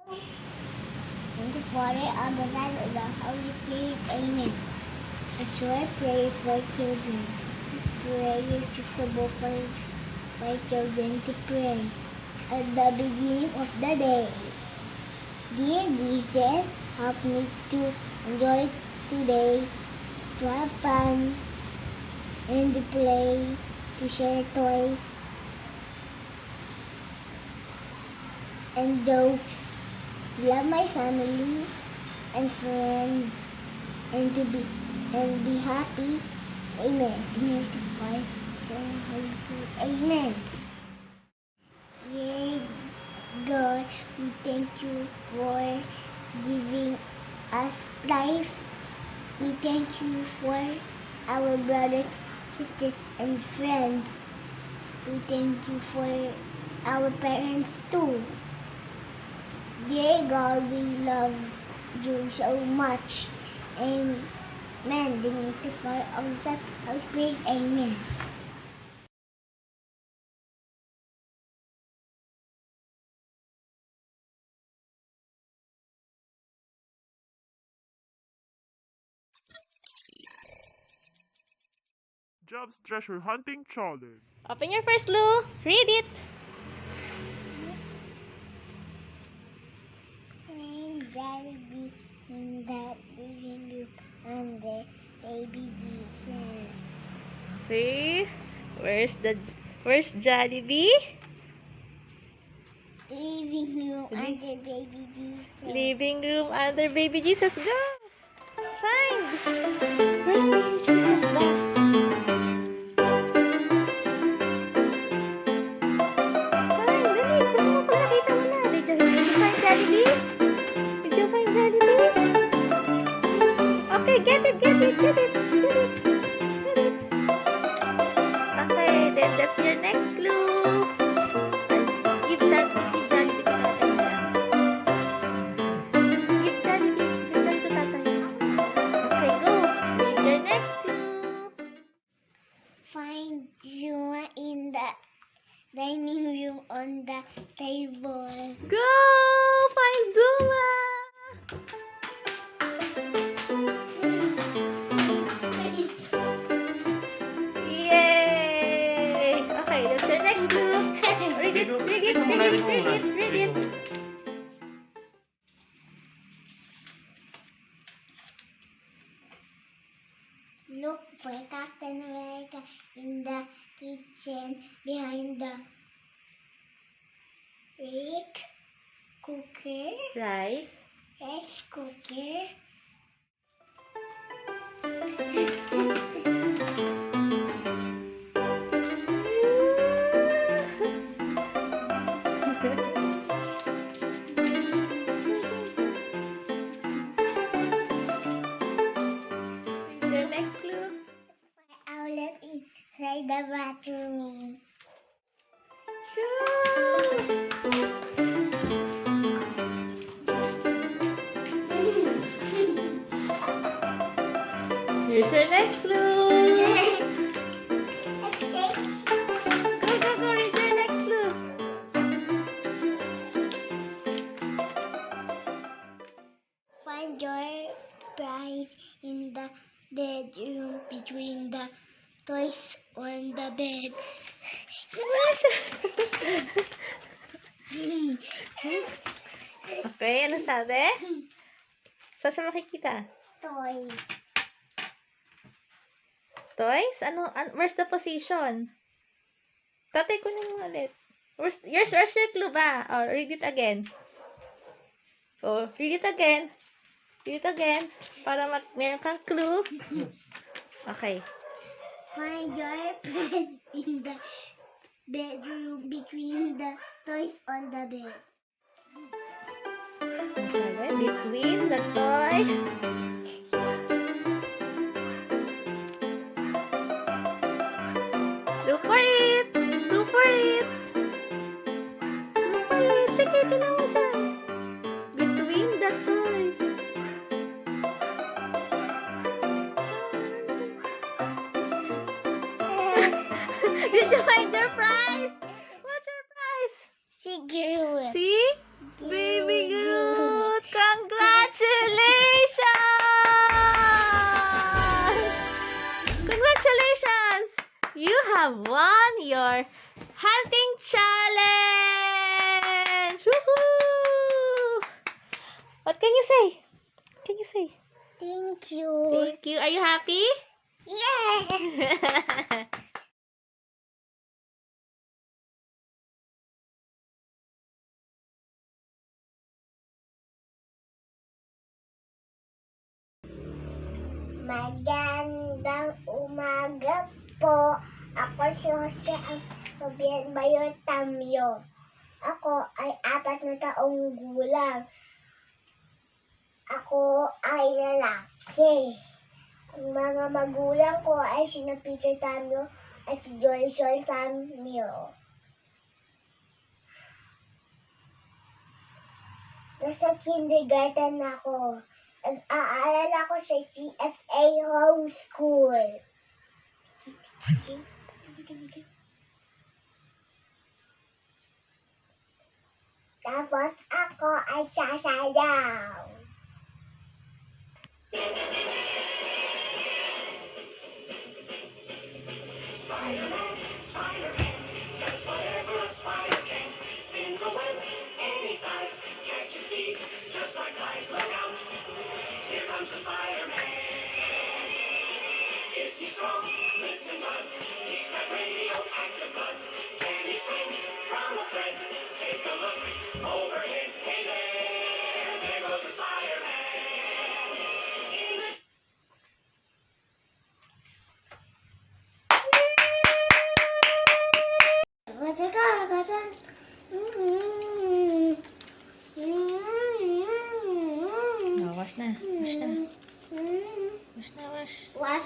In the Father, of the Son, of the Holy Spirit. Amen. A short prayer for children. Prayer is suitable for children to pray at the beginning of the day. Dear Jesus, help me to enjoy today, to have fun, and to play, to share toys and jokes, to love my family and friends, and be happy. Amen. Beautiful. Amen. Dear God, we thank you for giving us life. We thank you for our brothers, sisters, and friends. We thank you for our parents too. Dear God, we love you so much. Amen. Dignify of the Son, Holy Spirit. Amen. Jobs Treasure Hunting Challenge. Open your first clue. Read it. Find Jollibee in the living room under baby Jesus. See? Where's Jollibee? Living room under baby Jesus. Living room under baby Jesus. Go! Find! Where's baby Jesus? Go! Find! Dali! Sabi mo pag nakita mo na. Did you find Jollibee? Did you find Jollibee? Okay, get it! Get it! Get it! Get it! Get it! Okay, then that's your next clue. Give Jollibee to tatay na. Give Jollibee to tatay. Okay, go. Read your next clue. Find Zuma in the dining room on the table. Go! Find Zuma! Yay! Okay, that's your next clue. Read it, read it, read it, read it, read it. Look for Captain America in the kitchen behind the Rice. rice cooker. Your next clue. Outlet inside the bathroom. Here's your next clue. Go, read your next clue. Find your prize in the bedroom between the toys on the bed. Okay, ano sabi? Saan siya makikita? Toys. Toys? Where's the position? Tatay, kunin mo ulit. Where's your clue ba? Oh, read it again. Oh, read it again. Read it again. Para meron kang clue. Okay. Find your prize in the bedroom between the toys on the bed. Ano sabi? Between the toys. Look for it! Look for it! Look for it! Sige, tinan mo dyan. Between the toys. Did you find your prize? What's your prize? See, girl. See? Baby girl. have won your hunting challenge! Woohoo! What can you say? What can you say? Thank you. Thank you. Are you happy? Yeah. Magandang umaga po. Ako si Jose ang Fabian Bayo Tamyo. Ako ay 4 na taong gulang. Ako ay lalaki. Ang mga magulang ko ay sina Peter Tamyo at si Joy Tamyo. Nasa kindergarten ako. Nag-aaral ako sa CFA Homeschool. Tapos ako ay sasayaw. Gacha. No, wash na. Wash na. Wash na, wash. Wash.